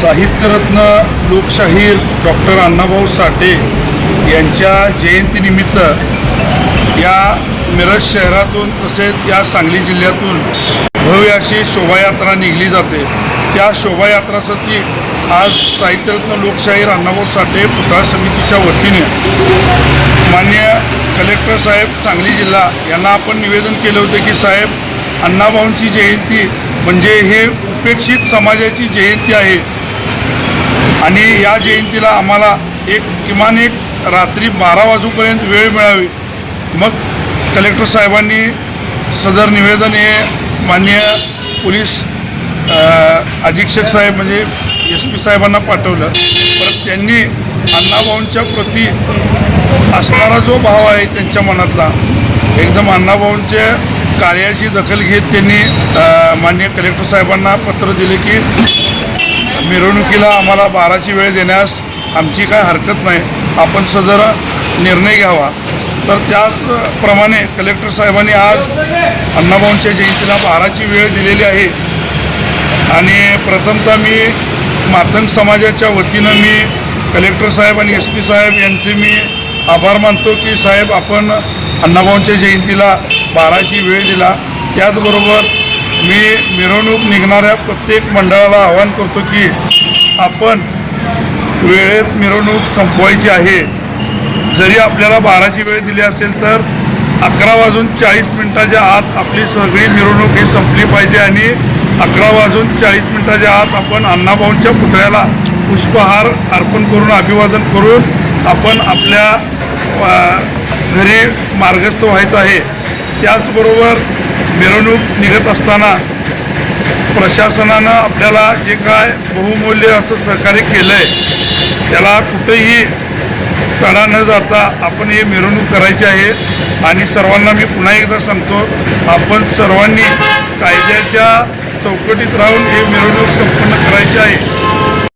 साहित्यरत्न लोकशाहीर डॉक्टर अण्णाभाऊ साठे यांच्या जयंतीनिमित्त या मिरज शहरातून तसेच या सांगली जिल्ह्यातून भव्य अशी शोभायात्रा निघली जाते। त्या शोभायात्रासाठी आज साहित्यरत्न लोकशाहीर अण्णाभाऊ साठे पुतळा समितीच्या वतीने माननीय कलेक्टर साहेब सांगली जिल्हा यांना आपण निवेदन केले होते की साहेब अण्णाभाऊंची जयंती म्हणजे हे उपेक्षित समाजाची जयंती आहे आणि या जयंतीला आम्हाला किमान एक रात्री 12 वाजेपर्यंत वेळ मिळावी। मग कलेक्टर साहेबांनी सदर निवेदन हे माननीय पोलीस अधीक्षक साहेब म्हणजे SP साहेबांना पाठवलं। परत त्यांनी अण्णाभाऊंच्या प्रती असणारा जो भाव आहे त्यांच्या मनातला एकदम अण्णाभाऊंच्या कार्याची दखल घेत त्यांनी माननीय कलेक्टर साहेबांना पत्र दिले की मिरवणुकीला आम्हाला 12ची वेळ देण्यास आमची काय हरकत नाही, आपण सदर निर्णय घ्यावा। तर त्याचप्रमाणे कलेक्टर साहेबांनी आज अण्णाभाऊंच्या जयंतीला 12ची वेळ दिलेली आहे आणि प्रथमतः मी मातंग समाजाच्या वतीनं मी कलेक्टर साहेब आणि SP साहेब यांचे मी आभार मानतो की साहेब आपण अण्णाभाऊंच्या जयंतीला 12ची वेळ दिला। त्याचबरोबर मी मिरवणूक निघणाऱ्या प्रत्येक मंडळाला आवाहन करतो की आपण वेळेत मिरवणूक संपवायची आहे। जरी आपल्याला 12ची वेळ दिली असेल तर 11:40 आत आपली सगळी मिरवणूक ही संपली पाहिजे आणि 11:40 आत आपण अण्णाभाऊंच्या पुतळ्याला पुष्पहार अर्पण करून अभिवादन करून आपण आपल्या घरी मार्गस्थ व्हायचं आहे। त्याचबरोबर मिरवणूक निघत असताना प्रशासनानं आपल्याला जे काय बहुमूल्य असं सहकार्य केलं आहे त्याला कुठेही तडा न जाता आपण हे मिरवणूक करायची आहे आणि सर्वांना मी पुन्हा एकदा सांगतो आपण सर्वांनी कायद्याच्या चौकटीत राहून हे मिरवणूक संपन्न करायची आहे।